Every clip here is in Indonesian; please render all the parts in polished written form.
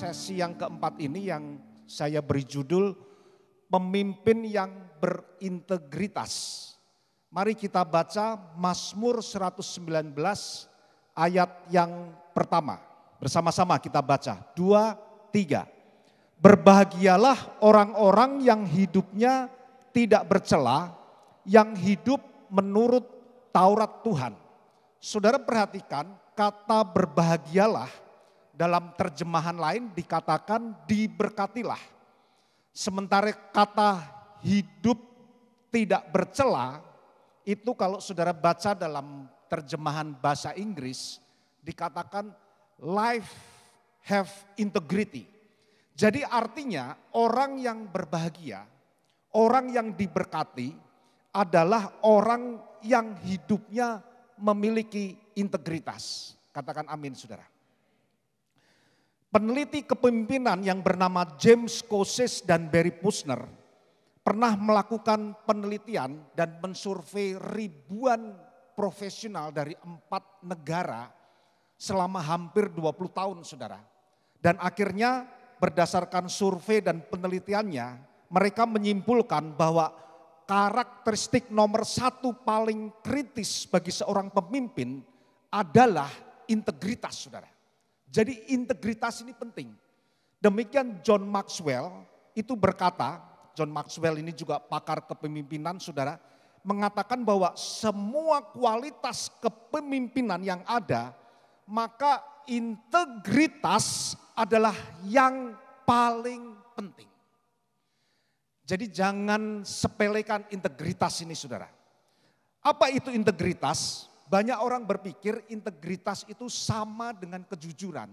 sesi yang keempat ini yang saya beri judul Pemimpin yang Berintegritas. Mari kita baca Mazmur 119 ayat yang pertama. Bersama-sama kita baca, 2, 3. Berbahagialah orang-orang yang hidupnya tidak bercela, yang hidup menurut Taurat Tuhan. Saudara perhatikan kata berbahagialah dalam terjemahan lain dikatakan diberkatilah. Sementara kata hidup tidak bercela itu kalau saudara baca dalam terjemahan bahasa Inggris dikatakan life have integrity. Jadi artinya orang yang berbahagia, orang yang diberkati adalah orang yang hidupnya memiliki integritas. Katakan amin saudara. Peneliti kepemimpinan yang bernama James Kosis dan Barry Pusner pernah melakukan penelitian dan mensurvei ribuan profesional dari 4 negara selama hampir 20 tahun saudara. Dan akhirnya berdasarkan survei dan penelitiannya mereka menyimpulkan bahwa karakteristik nomor 1 paling kritis bagi seorang pemimpin adalah integritas saudara. Jadi integritas ini penting. Demikian John Maxwell itu berkata, John Maxwell ini juga pakar kepemimpinan saudara, mengatakan bahwa semua kualitas kepemimpinan yang ada, maka integritas adalah yang paling penting. Jadi jangan sepelekan integritas ini saudara. Apa itu integritas? Banyak orang berpikir integritas itu sama dengan kejujuran.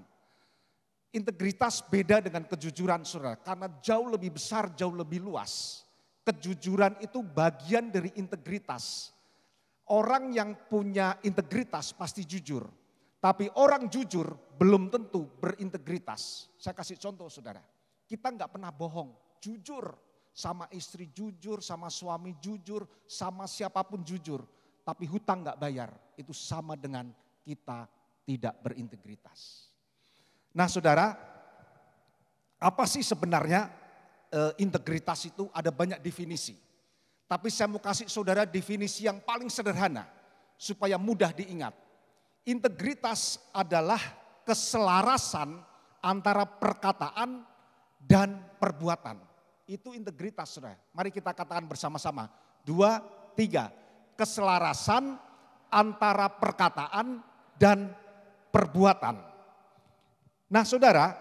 Integritas beda dengan kejujuran saudara, karena jauh lebih besar, jauh lebih luas. Kejujuran itu bagian dari integritas. Orang yang punya integritas pasti jujur. Tapi orang jujur belum tentu berintegritas. Saya kasih contoh saudara, kita nggak pernah bohong, jujur. Sama istri jujur, sama suami jujur, sama siapapun jujur. Tapi hutang nggak bayar, itu sama dengan kita tidak berintegritas. Nah saudara, apa sih sebenarnya integritas itu? Ada banyak definisi. Tapi saya mau kasih saudara definisi yang paling sederhana, supaya mudah diingat. Integritas adalah keselarasan antara perkataan dan perbuatan. Itu integritas saudara. Mari kita katakan bersama-sama. 2, 3. Keselarasan antara perkataan dan perbuatan. Nah saudara,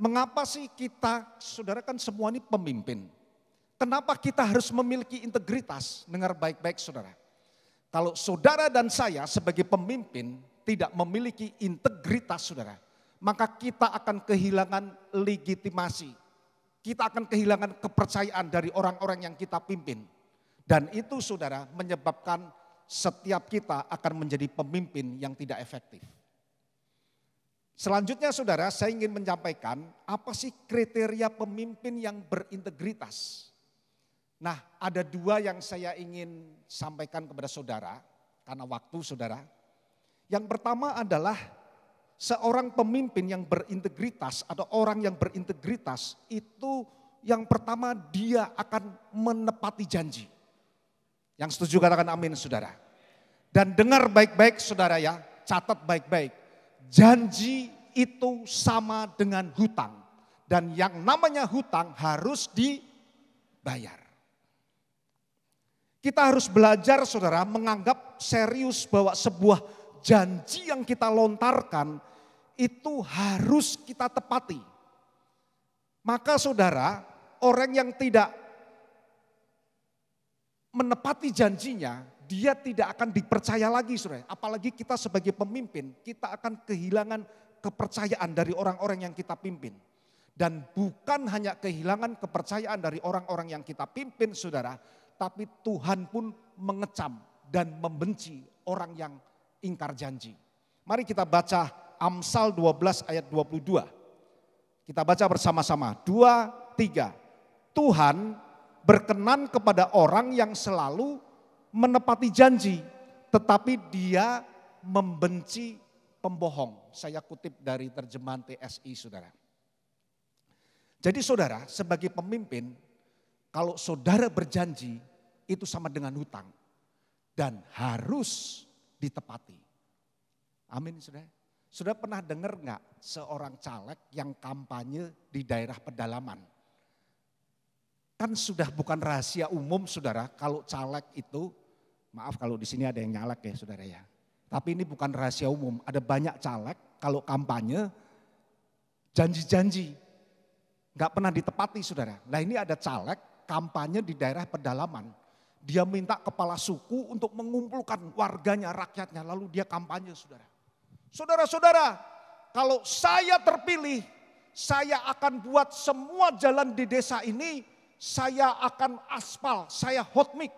mengapa sih kita, saudara kan semua ini pemimpin. Kenapa kita harus memiliki integritas? Dengar baik-baik saudara. Kalau saudara dan saya sebagai pemimpin tidak memiliki integritas saudara, maka kita akan kehilangan legitimasi. Kita akan kehilangan kepercayaan dari orang-orang yang kita pimpin. Dan itu saudara menyebabkan setiap kita akan menjadi pemimpin yang tidak efektif. Selanjutnya saudara, saya ingin menyampaikan apa sih kriteria pemimpin yang berintegritas. Nah ada 2 yang saya ingin sampaikan kepada saudara karena waktu saudara. Yang pertama adalah seorang pemimpin yang berintegritas atau orang yang berintegritas itu yang pertama dia akan menepati janji. Yang setuju katakan amin saudara. Dan dengar baik-baik saudara ya, catat baik-baik. Janji itu sama dengan hutang. Dan yang namanya hutang harus dibayar. Kita harus belajar saudara menganggap serius bahwa sebuah janji yang kita lontarkan itu harus kita tepati. Maka saudara, orang yang tidak menepati janjinya, dia tidak akan dipercaya lagi saudara. Apalagi kita sebagai pemimpin, kita akan kehilangan kepercayaan dari orang-orang yang kita pimpin. Dan bukan hanya kehilangan kepercayaan dari orang-orang yang kita pimpin saudara, tapi Tuhan pun mengecam dan membenci orang yang ingkar janji. Mari kita baca Amsal 12 ayat 22. Kita baca bersama-sama, 2, 3. Tuhan berkenan kepada orang yang selalu menepati janji, tetapi dia membenci pembohong. Saya kutip dari terjemahan TSI saudara. Jadi saudara, sebagai pemimpin, kalau saudara berjanji, itu sama dengan hutang. Dan harus ditepati. Amin saudara. Saudara pernah dengar nggak seorang caleg yang kampanye di daerah pedalaman? Kan sudah bukan rahasia umum saudara, kalau caleg itu, maaf kalau di sini ada yang nyalek ya saudara ya. Tapi ini bukan rahasia umum, ada banyak caleg kalau kampanye janji-janji. Nggak pernah ditepati saudara. Nah ini ada caleg kampanye di daerah pedalaman. Dia minta kepala suku untuk mengumpulkan warganya, rakyatnya, lalu dia kampanye saudara. Saudara-saudara, kalau saya terpilih, saya akan buat semua jalan di desa ini, saya akan aspal, saya hot mix.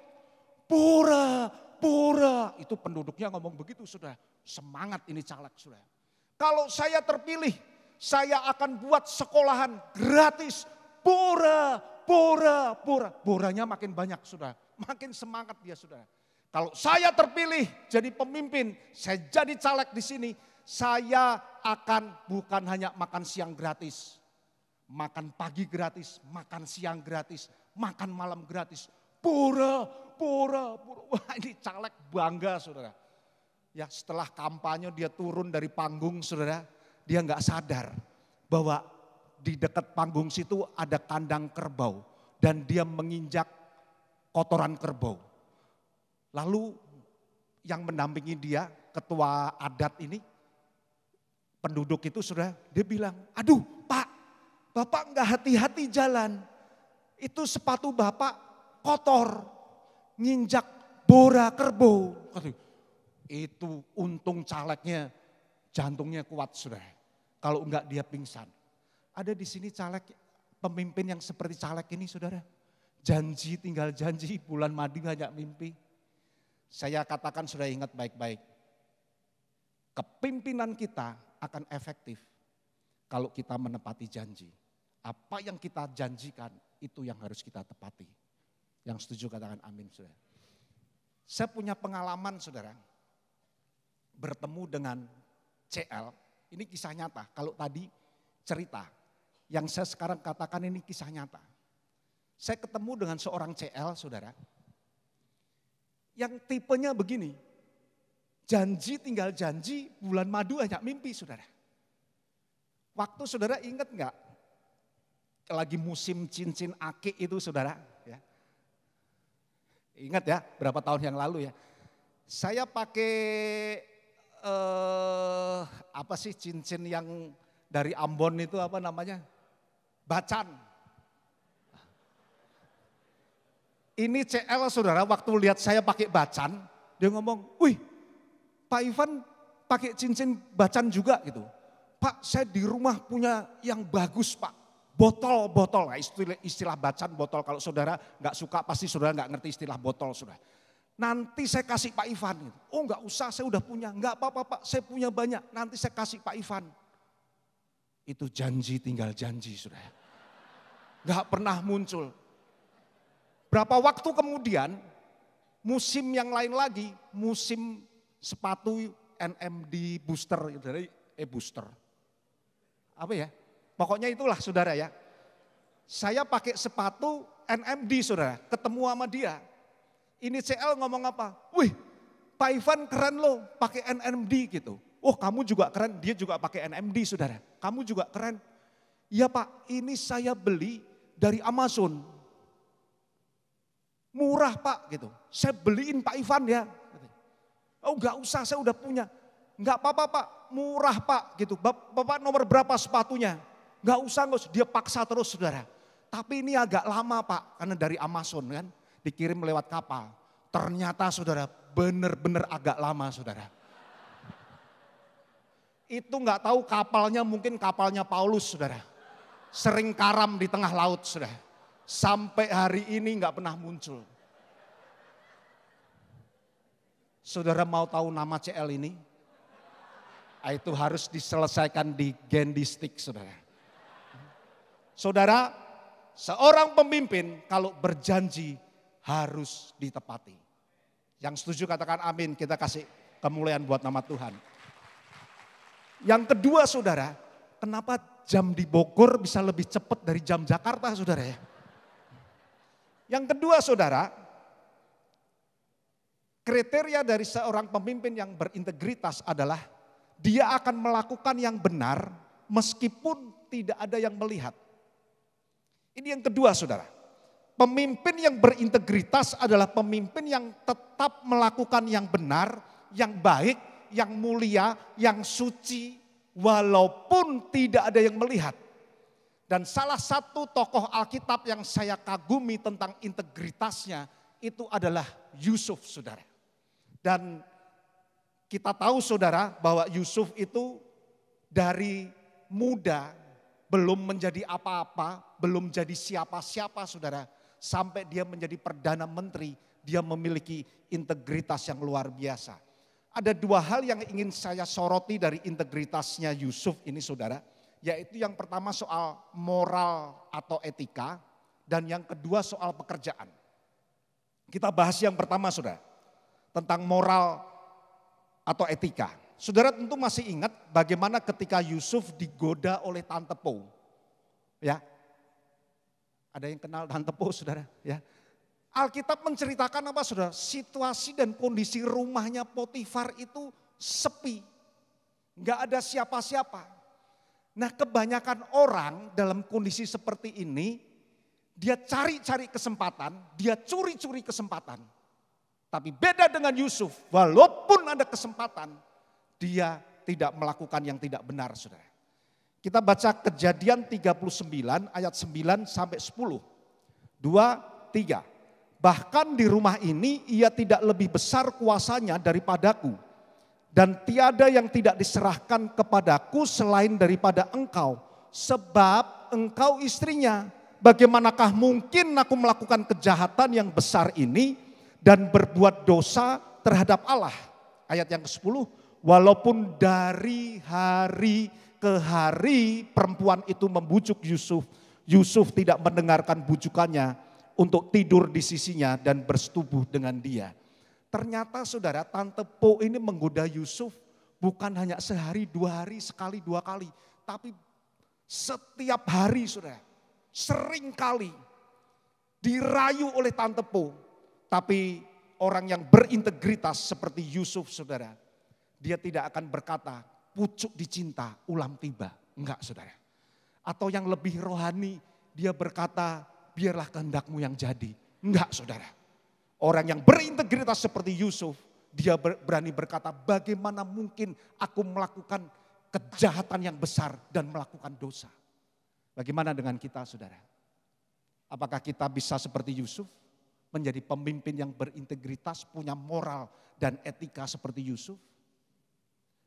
Pura, pura. Itu penduduknya ngomong begitu saudara. Semangat ini caleg saudara. Kalau saya terpilih, saya akan buat sekolahan gratis. Pura, pura, pura. Boranya makin banyak saudara. Makin semangat dia saudara. Kalau saya terpilih jadi pemimpin, saya jadi caleg di sini, saya akan bukan hanya makan siang gratis, makan pagi gratis, makan siang gratis, makan malam gratis. Pura, pura, pura. Wah ini caleg bangga saudara. Ya setelah kampanye dia turun dari panggung saudara, dia nggak sadar bahwa di dekat panggung situ ada kandang kerbau dan dia menginjak kotoran kerbau. Lalu yang mendampingi dia, ketua adat ini, penduduk itu sudah, dia bilang, aduh Pak, Bapak nggak hati-hati jalan. Itu sepatu Bapak kotor, nginjak bora kerbau. Itu untung calegnya, jantungnya kuat sudah. Kalau enggak dia pingsan. Ada di sini caleg, pemimpin yang seperti caleg ini saudara. Janji tinggal janji, bulan madu hanya mimpi. Saya katakan sudah ingat baik-baik. Kepimpinan kita akan efektif kalau kita menepati janji. Apa yang kita janjikan itu yang harus kita tepati. Yang setuju katakan amin saudara. Saya punya pengalaman saudara. Bertemu dengan CL, ini kisah nyata. Kalau tadi cerita, yang saya sekarang katakan ini kisah nyata. Saya ketemu dengan seorang CL saudara. Yang tipenya begini, janji tinggal janji, bulan madu hanya mimpi saudara. Waktu saudara ingat enggak, lagi musim cincin akik itu saudara. Ya. Ingat ya, berapa tahun yang lalu ya. Saya pakai, apa sih cincin yang dari Ambon itu apa namanya, bacan. Ini CL saudara waktu lihat saya pakai bacan, dia ngomong, wih Pak Ivan pakai cincin bacan juga gitu. Pak saya di rumah punya yang bagus Pak, botol-botol, nah, istilah bacan botol kalau saudara nggak suka pasti saudara nggak ngerti istilah botol saudara. Nanti saya kasih Pak Ivan, gitu. Oh nggak usah saya udah punya, nggak apa-apa Pak saya punya banyak, nanti saya kasih Pak Ivan. Itu janji tinggal janji saudara, nggak pernah muncul. Berapa waktu kemudian, musim yang lain lagi, musim sepatu NMD booster, dari booster. Apa ya? Pokoknya itulah saudara ya. Saya pakai sepatu NMD saudara, ketemu sama dia. Ini CL ngomong apa? Wih Pak Ivan keren loh pakai NMD gitu. Oh kamu juga keren, dia juga pakai NMD saudara. Kamu juga keren. Iya Pak, ini saya beli dari Amazon. Murah Pak gitu, saya beliin Pak Ivan ya. Oh enggak usah saya udah punya. Enggak apa-apa Pak, murah Pak gitu. Bapak nomor berapa sepatunya? Enggak usah, dia paksa terus saudara. Tapi ini agak lama Pak, karena dari Amazon kan dikirim lewat kapal. Ternyata saudara benar-benar agak lama saudara. Itu enggak tahu kapalnya mungkin kapalnya Paulus saudara. Sering karam di tengah laut saudara. Sampai hari ini nggak pernah muncul. Saudara mau tahu nama CL ini? Itu harus diselesaikan di Gendistik saudara. Saudara, seorang pemimpin kalau berjanji harus ditepati. Yang setuju katakan amin, kita kasih kemuliaan buat nama Tuhan. Yang kedua saudara, kenapa jam di Bogor bisa lebih cepat dari jam Jakarta, saudara ya. Yang kedua, saudara, kriteria dari seorang pemimpin yang berintegritas adalah dia akan melakukan yang benar meskipun tidak ada yang melihat. Ini yang kedua, saudara. Pemimpin yang berintegritas adalah pemimpin yang tetap melakukan yang benar, yang baik, yang mulia, yang suci, walaupun tidak ada yang melihat. Dan salah satu tokoh Alkitab yang saya kagumi tentang integritasnya itu adalah Yusuf, saudara. Dan kita tahu, saudara, bahwa Yusuf itu dari muda belum menjadi apa-apa, belum jadi siapa-siapa, saudara. Sampai dia menjadi Perdana Menteri, dia memiliki integritas yang luar biasa. Ada dua hal yang ingin saya soroti dari integritasnya Yusuf ini, saudara. Yaitu yang pertama soal moral atau etika, dan yang kedua soal pekerjaan. Kita bahas yang pertama, saudara, tentang moral atau etika. Saudara tentu masih ingat bagaimana ketika Yusuf digoda oleh Tante Po. Ya, ada yang kenal Tante Po, saudara? Ya, Alkitab menceritakan apa, saudara? Situasi dan kondisi rumahnya Potifar itu sepi, nggak ada siapa-siapa. Nah, kebanyakan orang dalam kondisi seperti ini, dia cari-cari kesempatan, dia curi-curi kesempatan. Tapi beda dengan Yusuf, walaupun ada kesempatan, dia tidak melakukan yang tidak benar, saudara. Kita baca Kejadian 39 ayat 9 sampai 10. 2, 3. Bahkan di rumah ini ia tidak lebih besar kuasanya daripadaku. Dan tiada yang tidak diserahkan kepadaku selain daripada engkau. Sebab engkau istrinya. Bagaimanakah mungkin aku melakukan kejahatan yang besar ini dan berbuat dosa terhadap Allah. Ayat yang ke-10. Walaupun dari hari ke hari perempuan itu membujuk Yusuf. Yusuf tidak mendengarkan bujukannya untuk tidur di sisinya dan bersetubuh dengan dia. Ternyata, saudara, Tante Po ini menggoda Yusuf bukan hanya sehari, 2 hari, sekali, 2 kali. Tapi setiap hari, saudara, sering kali dirayu oleh Tante Po. Tapi orang yang berintegritas seperti Yusuf, saudara, dia tidak akan berkata, pucuk dicinta, ulam tiba. Enggak, saudara. Atau yang lebih rohani, dia berkata, biarlah kehendakmu yang jadi. Enggak, saudara. Orang yang berintegritas seperti Yusuf, dia berani berkata, bagaimana mungkin aku melakukan kejahatan yang besar dan melakukan dosa. Bagaimana dengan kita, saudara? Apakah kita bisa seperti Yusuf? Menjadi pemimpin yang berintegritas, punya moral dan etika seperti Yusuf?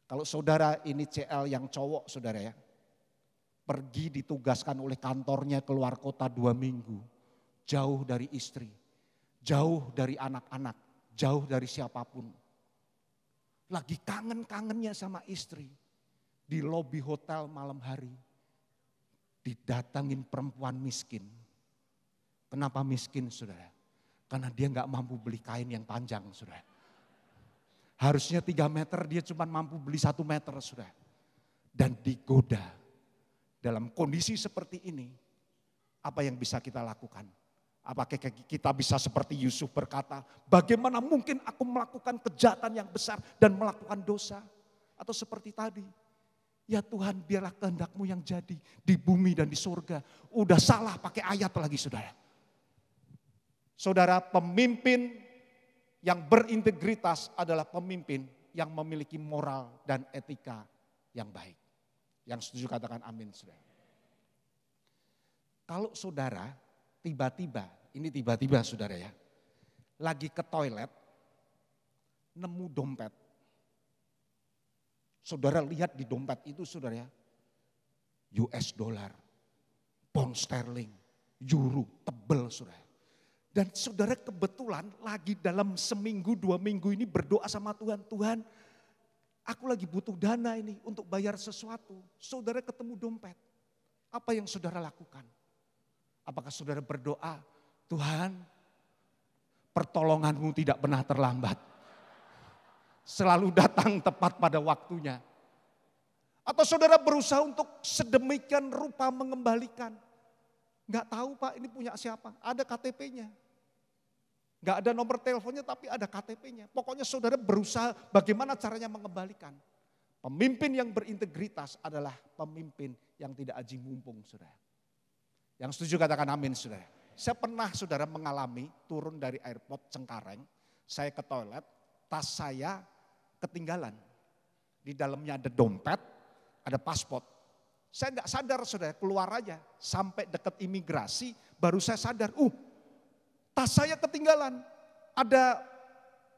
Kalau saudara ini CL yang cowok, saudara ya, pergi ditugaskan oleh kantornya keluar kota 2 minggu, jauh dari istri, jauh dari anak-anak, jauh dari siapapun. Lagi kangen-kangennya sama istri, di lobi hotel malam hari, didatangin perempuan miskin. Kenapa miskin, saudara? Karena dia nggak mampu beli kain yang panjang, saudara. Harusnya 3 meter, dia cuma mampu beli 1 meter, saudara. Dan digoda. Dalam kondisi seperti ini, apa yang bisa kita lakukan? Apakah kita bisa seperti Yusuf berkata, bagaimana mungkin aku melakukan kejahatan yang besar dan melakukan dosa? Atau seperti tadi, ya Tuhan biarlah kehendakmu yang jadi di bumi dan di surga. Udah salah pakai ayat lagi, saudara. Saudara, pemimpin yang berintegritas adalah pemimpin yang memiliki moral dan etika yang baik. Yang setuju katakan amin, saudara. Kalau saudara tiba-tiba, ini tiba-tiba saudara ya, lagi ke toilet, nemu dompet. Saudara lihat di dompet itu, saudara ya, US dollar, pound sterling, euro, tebel, saudara. Dan saudara kebetulan lagi dalam seminggu 2 minggu ini berdoa sama Tuhan. Tuhan, aku lagi butuh dana ini untuk bayar sesuatu. Saudara ketemu dompet. Apa yang saudara lakukan? Apakah saudara berdoa, Tuhan, pertolonganmu tidak pernah terlambat. Selalu datang tepat pada waktunya. Atau saudara berusaha untuk sedemikian rupa mengembalikan. Enggak tahu Pak ini punya siapa, ada KTP-nya. Enggak ada nomor teleponnya tapi ada KTP-nya. Pokoknya saudara berusaha bagaimana caranya mengembalikan. Pemimpin yang berintegritas adalah pemimpin yang tidak aji mumpung saudara. Yang setuju katakan amin saudara. Saya pernah saudara mengalami turun dari airport Cengkareng. Saya ke toilet, tas saya ketinggalan. Di dalamnya ada dompet, ada paspor. Saya nggak sadar saudara, keluar aja. Sampai dekat imigrasi, baru saya sadar, tas saya ketinggalan. Ada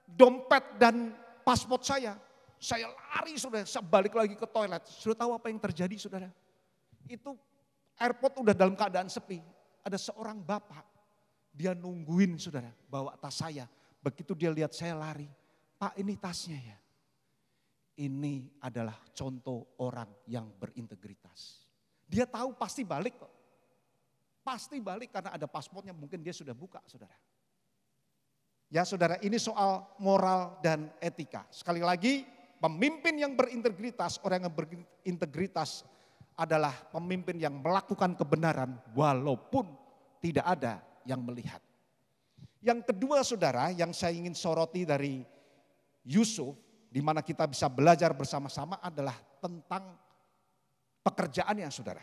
dompet dan paspor saya. Saya lari saudara, saya balik lagi ke toilet. Sudah tahu apa yang terjadi saudara? Itu airport udah dalam keadaan sepi. Ada seorang bapak, dia nungguin saudara, bawa tas saya. Begitu dia lihat saya lari, Pak ini tasnya ya. Ini adalah contoh orang yang berintegritas. Dia tahu pasti balik kok. Pasti balik karena ada paspornya, mungkin dia sudah buka saudara. Ya saudara, ini soal moral dan etika. Sekali lagi, pemimpin yang berintegritas, orang yang berintegritas adalah pemimpin yang melakukan kebenaran walaupun tidak ada yang melihat. Yang kedua saudara, yang saya ingin soroti dari Yusuf, di mana kita bisa belajar bersama-sama adalah tentang pekerjaannya saudara.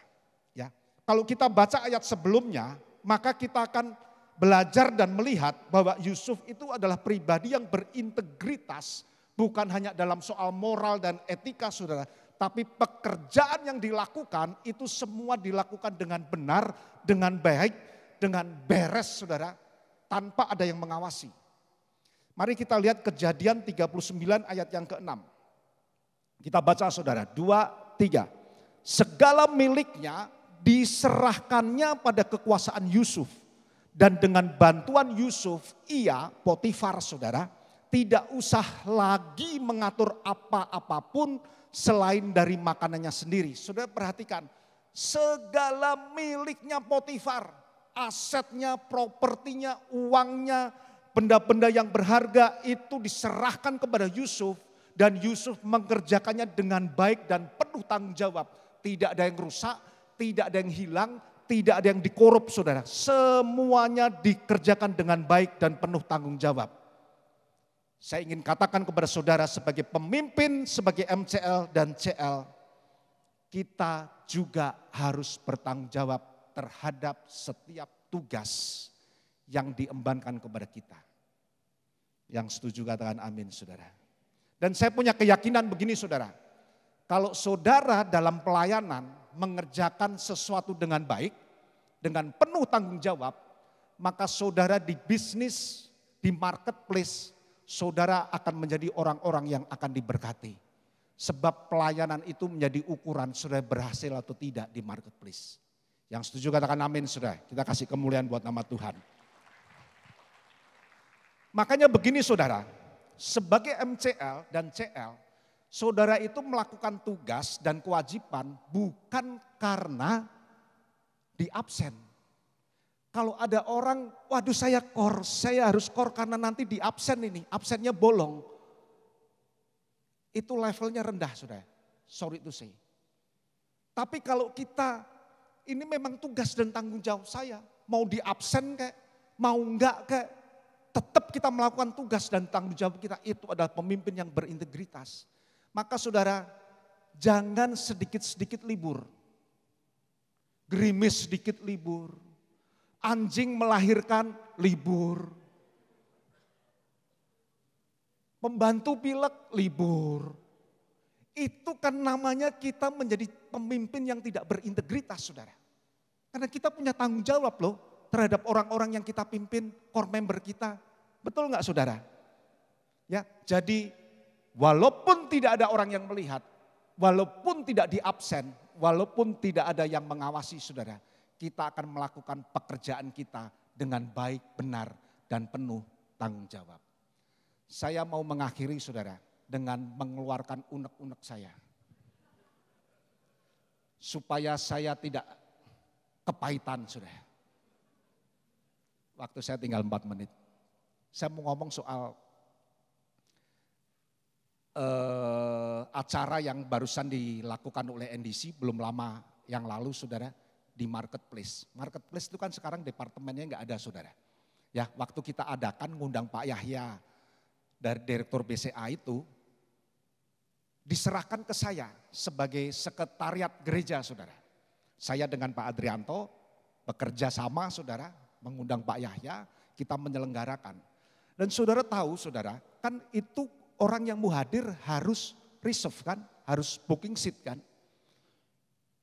Ya, kalau kita baca ayat sebelumnya, maka kita akan belajar dan melihat bahwa Yusuf itu adalah pribadi yang berintegritas, bukan hanya dalam soal moral dan etika saudara, tapi pekerjaan yang dilakukan itu semua dilakukan dengan benar, dengan baik, dengan beres saudara, tanpa ada yang mengawasi. Mari kita lihat Kejadian 39 ayat yang ke-6. Kita baca saudara, 2, 3. Segala miliknya diserahkannya pada kekuasaan Yusuf. Dan dengan bantuan Yusuf, ia, Potifar saudara, tidak usah lagi mengatur apa-apapun selain dari makanannya sendiri. Saudara perhatikan, segala miliknya Potifar, asetnya, propertinya, uangnya, benda-benda yang berharga itu diserahkan kepada Yusuf. Dan Yusuf mengerjakannya dengan baik dan penuh tanggung jawab. Tidak ada yang rusak, tidak ada yang hilang, tidak ada yang dikorup saudara. Semuanya dikerjakan dengan baik dan penuh tanggung jawab. Saya ingin katakan kepada saudara sebagai pemimpin, sebagai MCL dan CL. Kita juga harus bertanggung jawab terhadap setiap tugas yang diembankan kepada kita. Yang setuju katakan amin saudara. Dan saya punya keyakinan begini saudara. Kalau saudara dalam pelayanan mengerjakan sesuatu dengan baik, dengan penuh tanggung jawab, maka saudara di bisnis, di marketplace, saudara akan menjadi orang-orang yang akan diberkati. Sebab pelayanan itu menjadi ukuran saudara berhasil atau tidak di marketplace. Yang setuju katakan amin saudara. Kita kasih kemuliaan buat nama Tuhan. Makanya begini saudara, sebagai MCL dan CL, saudara itu melakukan tugas dan kewajiban bukan karena di absen. Kalau ada orang, waduh saya harus kor karena nanti di absen ini, absennya bolong. Itu levelnya rendah saudara, sorry to say. Tapi kalau kita, ini memang tugas dan tanggung jawab saya, mau di absen kayak, mau enggak kayak, tetap kita melakukan tugas dan tanggung jawab kita, itu adalah pemimpin yang berintegritas. Maka saudara, jangan sedikit-sedikit libur. Gerimis sedikit libur. Anjing melahirkan libur. Pembantu pilek libur. Itu kan namanya kita menjadi pemimpin yang tidak berintegritas saudara. Karena kita punya tanggung jawab loh terhadap orang-orang yang kita pimpin, core member kita. Betul nggak saudara? Ya, jadi walaupun tidak ada orang yang melihat, walaupun tidak di absen, walaupun tidak ada yang mengawasi saudara, kita akan melakukan pekerjaan kita dengan baik, benar, dan penuh tanggung jawab. Saya mau mengakhiri saudara dengan mengeluarkan unek-unek saya. Supaya saya tidak kepahitan saudara. Waktu saya tinggal 4 menit. Saya mau ngomong soal acara yang barusan dilakukan oleh NDC belum lama yang lalu saudara di marketplace. Marketplace itu kan sekarang departemennya nggak ada saudara. Ya waktu kita adakan ngundang Pak Yahya dari Direktur BCA itu diserahkan ke saya sebagai sekretariat gereja saudara. Saya dengan Pak Adrianto bekerja sama saudara mengundang Pak Yahya kita menyelenggarakan. Dan saudara tahu saudara kan itu orang yang mau hadir harus reserve kan, harus booking seat kan.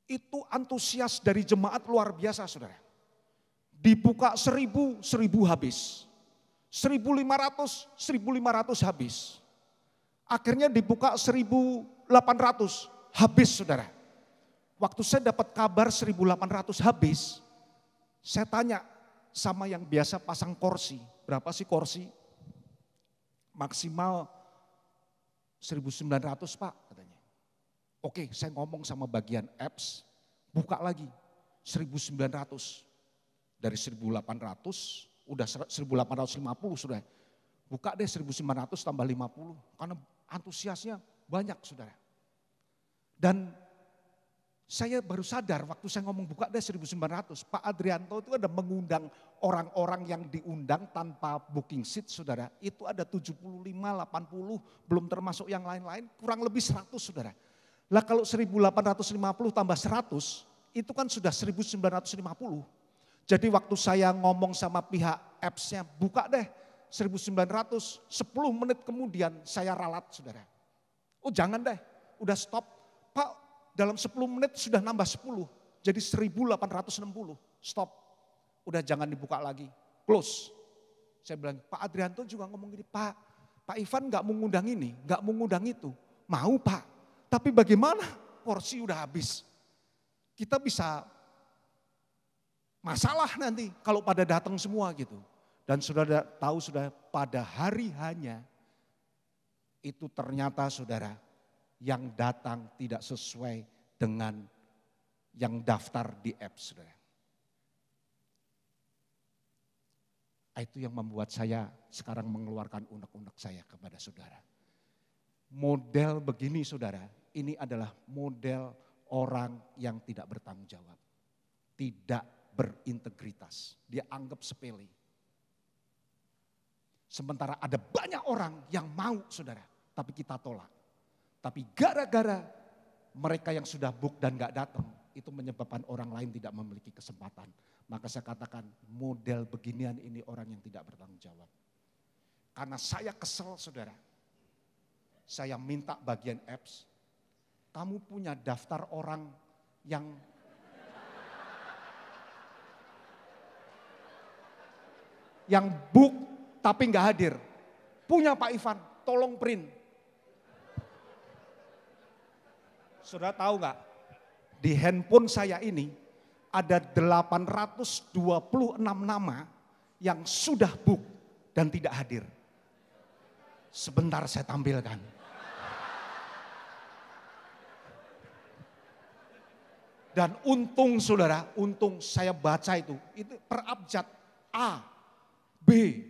Itu antusias dari jemaat luar biasa saudara. Dibuka 1000 habis. 1500 habis. Akhirnya dibuka 1800 habis saudara. Waktu saya dapat kabar 1800 habis, saya tanya sama yang biasa pasang kursi. Berapa sih kursi? Maksimal 1900 Pak katanya. Oke saya ngomong sama bagian apps, buka lagi 1900. Dari 1800 udah 1850 sudah. Buka deh 1900 tambah 50 karena antusiasnya banyak saudara. Dan saya baru sadar waktu saya ngomong buka deh 1900, Pak Adrianto itu ada mengundang orang-orang yang diundang tanpa booking seat saudara. Itu ada 75, 80, belum termasuk yang lain-lain, kurang lebih 100 saudara. Lah kalau 1850 tambah 100, itu kan sudah 1950. Jadi waktu saya ngomong sama pihak apps-nya, buka deh 1900, 10 menit kemudian saya ralat saudara. Oh jangan deh, udah stop. Pak dalam 10 menit sudah nambah 10, jadi 1860, stop. Udah jangan dibuka lagi, close. Saya bilang, Pak Adrianto juga ngomong gini, Pak Ivan gak mau ngundang ini, gak mau ngundang itu. Mau Pak, tapi bagaimana porsi udah habis. Kita bisa masalah nanti kalau pada datang semua gitu. Dan sudah tahu sudah pada hari hanya itu ternyata saudara yang datang tidak sesuai dengan yang daftar di apps saudara. Itu yang membuat saya sekarang mengeluarkan unek-unek saya kepada saudara. Model begini saudara, ini adalah model orang yang tidak bertanggung jawab. Tidak berintegritas, dia anggap sepele. Sementara ada banyak orang yang mau saudara, tapi kita tolak. Tapi gara-gara mereka yang sudah book dan gak datang, itu menyebabkan orang lain tidak memiliki kesempatan. Maka saya katakan model beginian ini orang yang tidak bertanggung jawab. Karena saya kesel saudara, saya minta bagian apps, kamu punya daftar orang yang book tapi nggak hadir. Punya Pak Ivan, tolong print. Saudara tahu nggak? Di handphone saya ini ada 826 nama yang sudah book dan tidak hadir. Sebentar saya tampilkan. Dan untung saudara, untung saya baca itu per abjad A, B,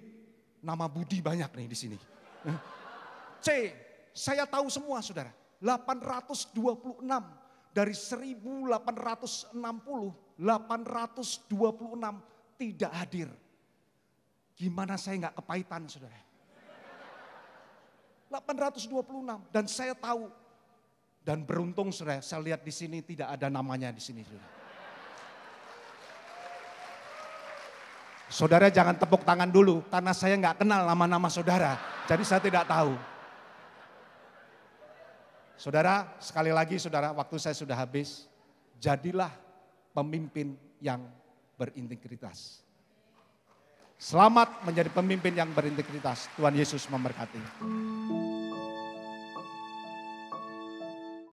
nama Budi banyak nih di sini. C, saya tahu semua saudara. 826 dari 1860, 826 tidak hadir. Gimana saya nggak kepahitan saudara. 826 dan saya tahu. Dan beruntung saudara, saya lihat di sini tidak ada namanya di sini saudara. Saudara jangan tepuk tangan dulu karena saya nggak kenal nama-nama saudara. Jadi saya tidak tahu. Saudara, sekali lagi saudara, waktu saya sudah habis. Jadilah pemimpin yang berintegritas. Selamat menjadi pemimpin yang berintegritas. Tuhan Yesus memberkati.